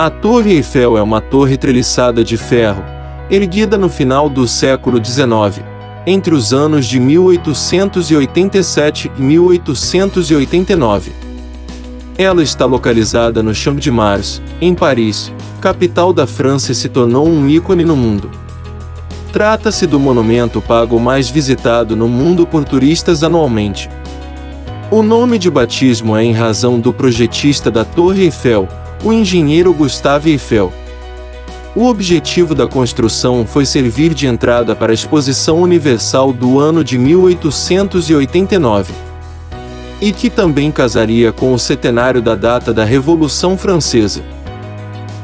A Torre Eiffel é uma torre treliçada de ferro, erguida no final do século XIX, entre os anos de 1887 e 1889. Ela está localizada no Champ de Mars, em Paris, capital da França, e se tornou um ícone no mundo. Trata-se do monumento pago mais visitado no mundo por turistas anualmente. O nome de batismo é em razão do projetista da Torre Eiffel, o engenheiro Gustave Eiffel. O objetivo da construção foi servir de entrada para a Exposição Universal do ano de 1889. E que também casaria com o centenário da data da Revolução Francesa.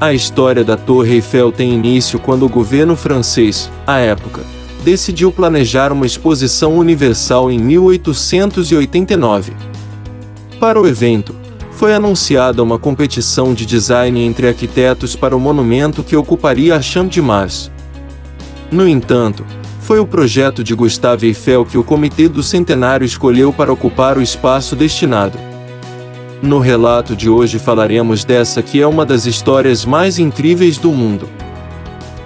A história da Torre Eiffel tem início quando o governo francês, à época, decidiu planejar uma exposição universal em 1889. Para o evento, foi anunciada uma competição de design entre arquitetos para o monumento que ocuparia a Champ de Mars. No entanto, foi o projeto de Gustave Eiffel que o Comitê do Centenário escolheu para ocupar o espaço destinado. No relato de hoje falaremos dessa que é uma das histórias mais incríveis do mundo.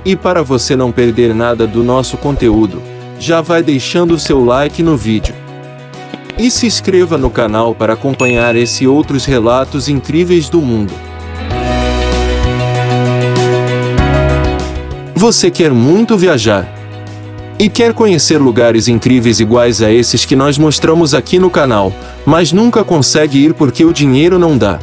E para você não perder nada do nosso conteúdo, já vai deixando o seu like no vídeo. E se inscreva no canal para acompanhar esse e outros relatos incríveis do mundo. Você quer muito viajar? E quer conhecer lugares incríveis iguais a esses que nós mostramos aqui no canal, mas nunca consegue ir porque o dinheiro não dá?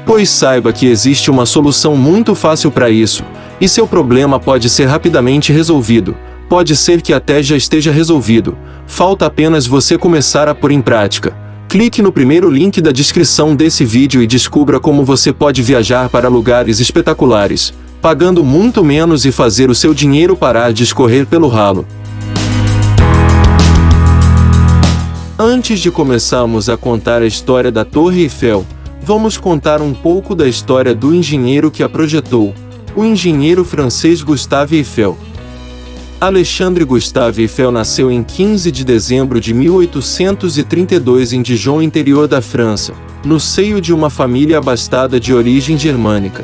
Pois saiba que existe uma solução muito fácil para isso, e seu problema pode ser rapidamente resolvido. Pode ser que até já esteja resolvido, falta apenas você começar a pôr em prática. Clique no primeiro link da descrição desse vídeo e descubra como você pode viajar para lugares espetaculares, pagando muito menos e fazer o seu dinheiro parar de escorrer pelo ralo. Antes de começarmos a contar a história da Torre Eiffel, vamos contar um pouco da história do engenheiro que a projetou, o engenheiro francês Gustave Eiffel. Alexandre Gustave Eiffel nasceu em 15 de dezembro de 1832 em Dijon, interior da França, no seio de uma família abastada de origem germânica.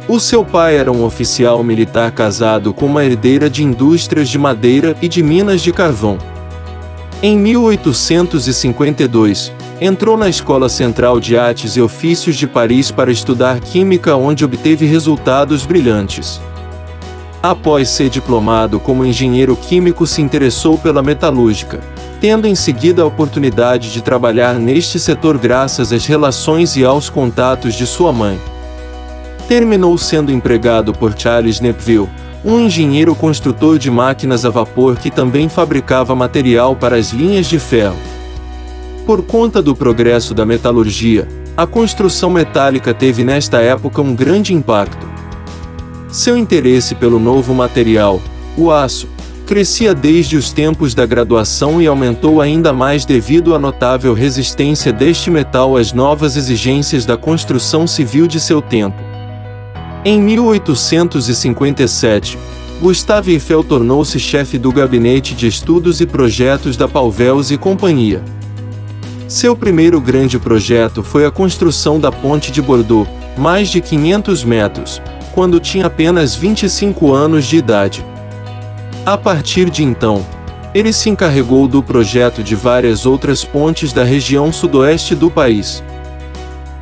O seu pai era um oficial militar casado com uma herdeira de indústrias de madeira e de minas de carvão. Em 1852, entrou na Escola Central de Artes e Ofícios de Paris para estudar química, onde obteve resultados brilhantes. Após ser diplomado como engenheiro químico, se interessou pela metalúrgica, tendo em seguida a oportunidade de trabalhar neste setor graças às relações e aos contatos de sua mãe. Terminou sendo empregado por Charles Nepville, um engenheiro construtor de máquinas a vapor que também fabricava material para as linhas de ferro. Por conta do progresso da metalurgia, a construção metálica teve nesta época um grande impacto. Seu interesse pelo novo material, o aço, crescia desde os tempos da graduação e aumentou ainda mais devido à notável resistência deste metal às novas exigências da construção civil de seu tempo. Em 1857, Gustave Eiffel tornou-se chefe do Gabinete de Estudos e Projetos da Pauwels e Companhia. Seu primeiro grande projeto foi a construção da Ponte de Bordeaux, mais de 500 metros, quando tinha apenas 25 anos de idade. A partir de então, ele se encarregou do projeto de várias outras pontes da região sudoeste do país.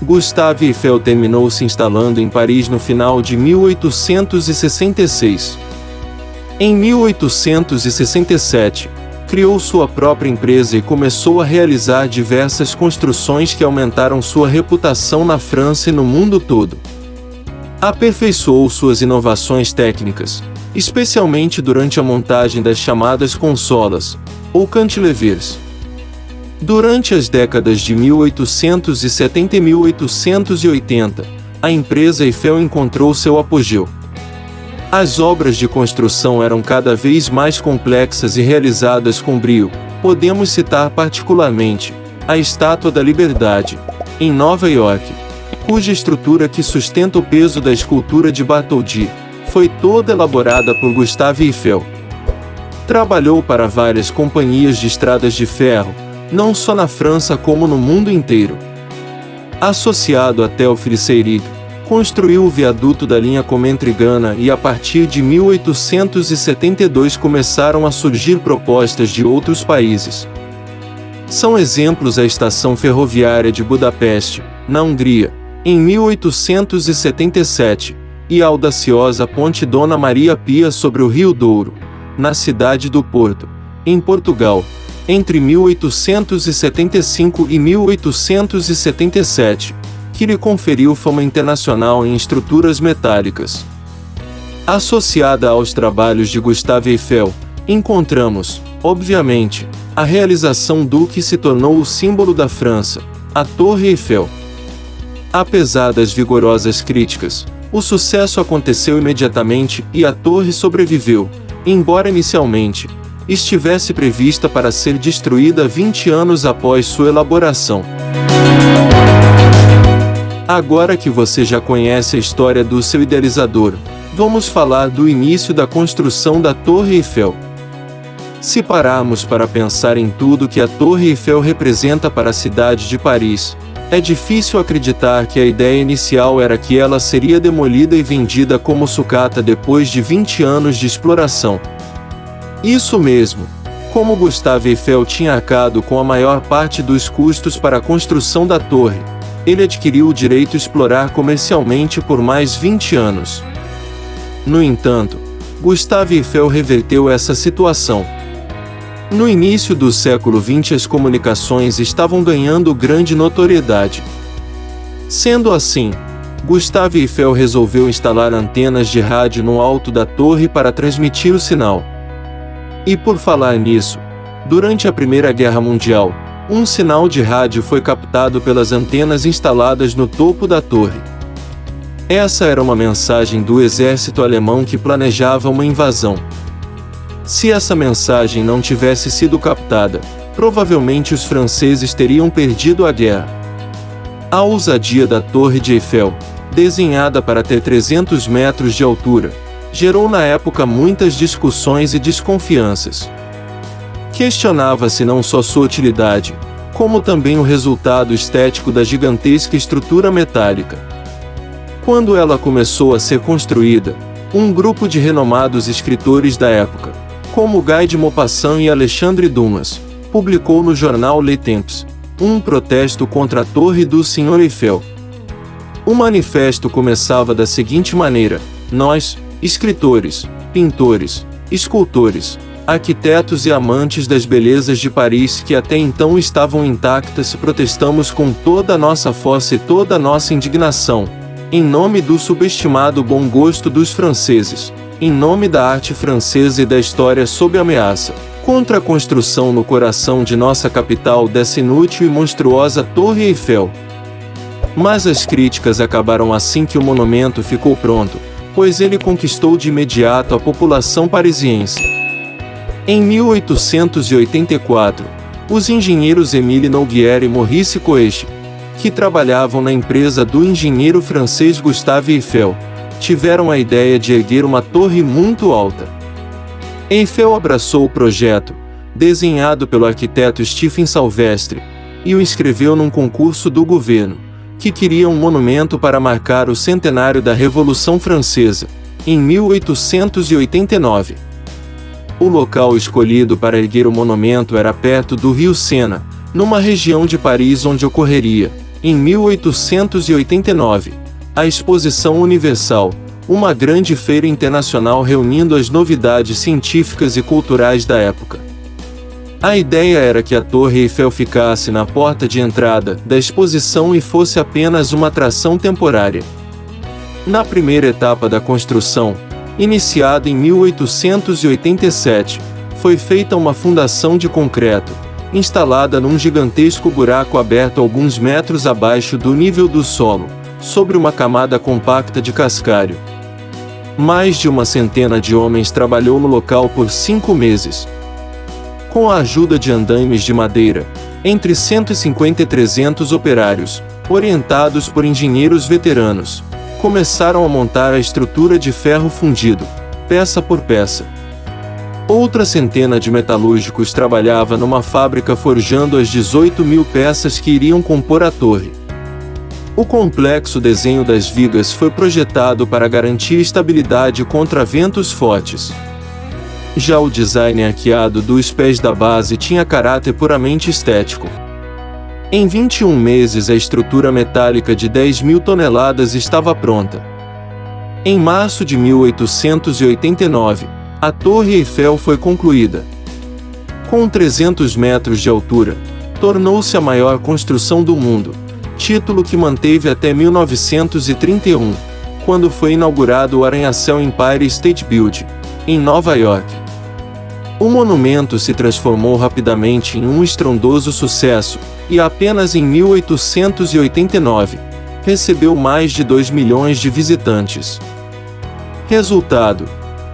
Gustave Eiffel terminou se instalando em Paris no final de 1866. Em 1867, criou sua própria empresa e começou a realizar diversas construções que aumentaram sua reputação na França e no mundo todo. Aperfeiçoou suas inovações técnicas, especialmente durante a montagem das chamadas consolas, ou cantilevers. Durante as décadas de 1870 e 1880, a empresa Eiffel encontrou seu apogeu. As obras de construção eram cada vez mais complexas e realizadas com brio. Podemos citar particularmente a Estátua da Liberdade, em Nova York, cuja estrutura que sustenta o peso da escultura de Bartholdi foi toda elaborada por Gustave Eiffel. Trabalhou para várias companhias de estradas de ferro, não só na França como no mundo inteiro. Associado a Théophile Seyrig, Construiu o viaduto da linha Comentre-Gana e a partir de 1872 começaram a surgir propostas de outros países. São exemplos a estação ferroviária de Budapeste, na Hungria, em 1877, e a audaciosa ponte Dona Maria Pia sobre o Rio Douro, na cidade do Porto, em Portugal, entre 1875 e 1877, que lhe conferiu fama internacional em estruturas metálicas. Associada aos trabalhos de Gustave Eiffel, encontramos, obviamente, a realização do que se tornou o símbolo da França, a Torre Eiffel. Apesar das vigorosas críticas, o sucesso aconteceu imediatamente e a torre sobreviveu, embora inicialmente estivesse prevista para ser destruída 20 anos após sua elaboração. Agora que você já conhece a história do seu idealizador, vamos falar do início da construção da Torre Eiffel. Se pararmos para pensar em tudo que a Torre Eiffel representa para a cidade de Paris, é difícil acreditar que a ideia inicial era que ela seria demolida e vendida como sucata depois de 20 anos de exploração. Isso mesmo, como Gustave Eiffel tinha arcado com a maior parte dos custos para a construção da torre, ele adquiriu o direito de explorar comercialmente por mais 20 anos. No entanto, Gustave Eiffel reverteu essa situação. No início do século XX, as comunicações estavam ganhando grande notoriedade. Sendo assim, Gustave Eiffel resolveu instalar antenas de rádio no alto da torre para transmitir o sinal. E por falar nisso, durante a Primeira Guerra Mundial, um sinal de rádio foi captado pelas antenas instaladas no topo da torre. Essa era uma mensagem do exército alemão que planejava uma invasão. Se essa mensagem não tivesse sido captada, provavelmente os franceses teriam perdido a guerra. A ousadia da Torre de Eiffel, desenhada para ter 300 metros de altura, gerou na época muitas discussões e desconfianças. Questionava-se não só sua utilidade, como também o resultado estético da gigantesca estrutura metálica. Quando ela começou a ser construída, um grupo de renomados escritores da época, como Guy de Maupassant e Alexandre Dumas, publicou no jornal Le Temps um protesto contra a Torre do Sr. Eiffel. O manifesto começava da seguinte maneira: nós, escritores, pintores, escultores, arquitetos e amantes das belezas de Paris que até então estavam intactas, protestamos com toda a nossa força e toda a nossa indignação, em nome do subestimado bom gosto dos franceses, em nome da arte francesa e da história sob ameaça, contra a construção no coração de nossa capital dessa inútil e monstruosa Torre Eiffel. Mas as críticas acabaram assim que o monumento ficou pronto, pois ele conquistou de imediato a população parisiense. Em 1884, os engenheiros Émile Noguier e Maurice Coeche, que trabalhavam na empresa do engenheiro francês Gustave Eiffel, tiveram a ideia de erguer uma torre muito alta. Eiffel abraçou o projeto, desenhado pelo arquiteto Stephen Salvestre, e o inscreveu num concurso do governo, que queria um monumento para marcar o centenário da Revolução Francesa, em 1889. O local escolhido para erguer o monumento era perto do rio Sena, numa região de Paris onde ocorreria, em 1889, a Exposição Universal, uma grande feira internacional reunindo as novidades científicas e culturais da época. A ideia era que a Torre Eiffel ficasse na porta de entrada da exposição e fosse apenas uma atração temporária. Na primeira etapa da construção, iniciada em 1887, foi feita uma fundação de concreto, instalada num gigantesco buraco aberto alguns metros abaixo do nível do solo, sobre uma camada compacta de cascalho. Mais de uma centena de homens trabalhou no local por 5 meses. Com a ajuda de andaimes de madeira, entre 150 e 300 operários, orientados por engenheiros veteranos, começaram a montar a estrutura de ferro fundido, peça por peça. Outra centena de metalúrgicos trabalhava numa fábrica forjando as 18.000 peças que iriam compor a torre. O complexo desenho das vigas foi projetado para garantir estabilidade contra ventos fortes. Já o design arqueado dos pés da base tinha caráter puramente estético. Em 21 meses a estrutura metálica de 10.000 toneladas estava pronta. Em março de 1889, a Torre Eiffel foi concluída. Com 300 metros de altura, tornou-se a maior construção do mundo, título que manteve até 1931, quando foi inaugurado o arranha-céu Empire State Building, em Nova York. O monumento se transformou rapidamente em um estrondoso sucesso, e apenas em 1889, recebeu mais de 2 milhões de visitantes. Resultado: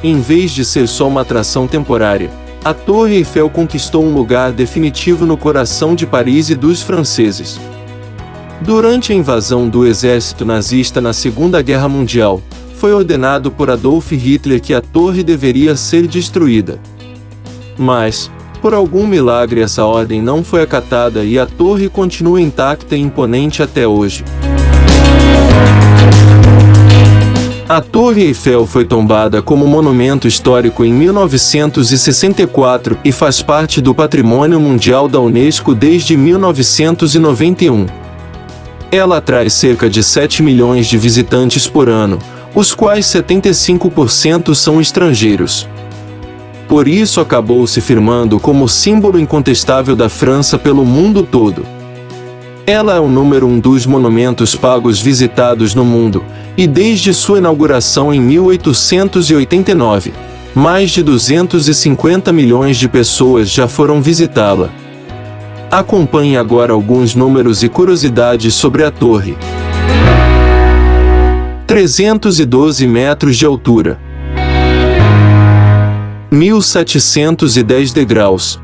em vez de ser só uma atração temporária, a Torre Eiffel conquistou um lugar definitivo no coração de Paris e dos franceses. Durante a invasão do exército nazista na Segunda Guerra Mundial, foi ordenado por Adolf Hitler que a torre deveria ser destruída. Mas, por algum milagre, essa ordem não foi acatada e a torre continua intacta e imponente até hoje. A Torre Eiffel foi tombada como monumento histórico em 1964 e faz parte do Patrimônio Mundial da Unesco desde 1991. Ela atrai cerca de 7 milhões de visitantes por ano, os quais 75% são estrangeiros. Por isso acabou se firmando como símbolo incontestável da França pelo mundo todo. Ela é o número 1 dos monumentos pagos visitados no mundo, e desde sua inauguração em 1889, mais de 250 milhões de pessoas já foram visitá-la. Acompanhe agora alguns números e curiosidades sobre a torre. 312 metros de altura. 1.710 degraus.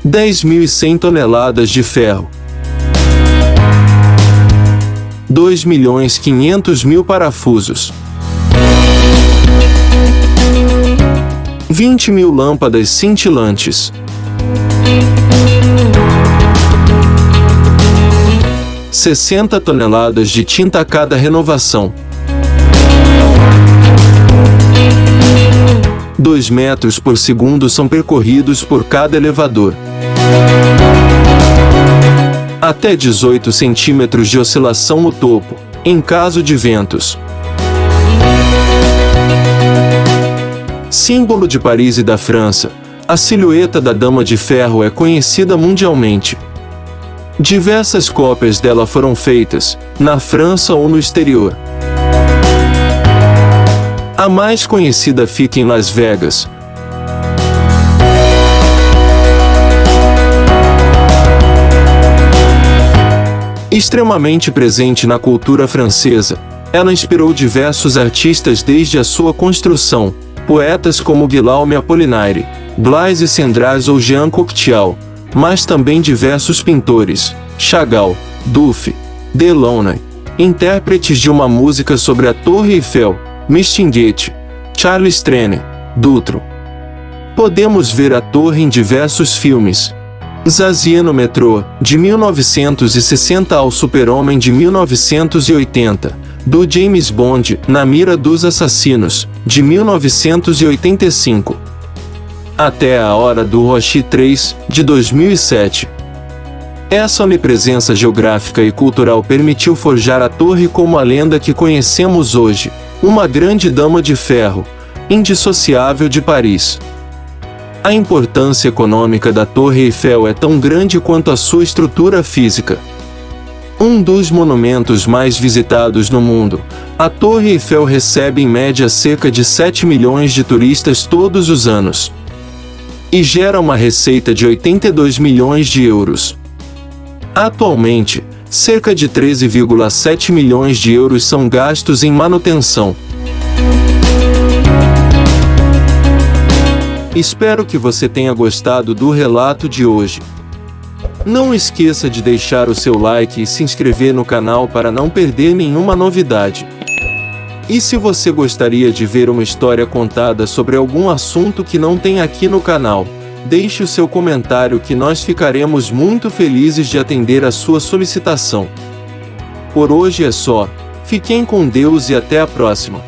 10.100 toneladas de ferro. 2.500.000 parafusos. 20.000 lâmpadas cintilantes. 60 toneladas de tinta a cada renovação. 2 metros por segundo são percorridos por cada elevador. Até 18 centímetros de oscilação no topo, em caso de ventos. Símbolo de Paris e da França, a silhueta da Dama de Ferro é conhecida mundialmente. Diversas cópias dela foram feitas, na França ou no exterior. A mais conhecida fica em Las Vegas. Extremamente presente na cultura francesa, ela inspirou diversos artistas desde a sua construção, poetas como Guillaume Apollinaire, Blaise Cendrars ou Jean Cocteau, mas também diversos pintores, Chagall, Dufy, Delaunay, intérpretes de uma música sobre a Torre Eiffel, Mistinguett, Charles Trenet, Dutroux. Podemos ver a torre em diversos filmes. Zazie no Metrô, de 1960 ao Super-Homem de 1980, do James Bond, Na Mira dos Assassinos, de 1985. Até a Hora do Rocher 3, de 2007. Essa onipresença geográfica e cultural permitiu forjar a torre como a lenda que conhecemos hoje, uma grande dama de ferro, indissociável de Paris. A importância econômica da Torre Eiffel é tão grande quanto a sua estrutura física. Um dos monumentos mais visitados no mundo, a Torre Eiffel recebe em média cerca de 7 milhões de turistas todos os anos. E gera uma receita de 82 milhões de euros. Atualmente, cerca de 13,7 milhões de euros são gastos em manutenção. Espero que você tenha gostado do relato de hoje. Não esqueça de deixar o seu like e se inscrever no canal para não perder nenhuma novidade. E se você gostaria de ver uma história contada sobre algum assunto que não tem aqui no canal, Deixe o seu comentário que nós ficaremos muito felizes de atender a sua solicitação. Por hoje é só. Fiquem com Deus e até a próxima.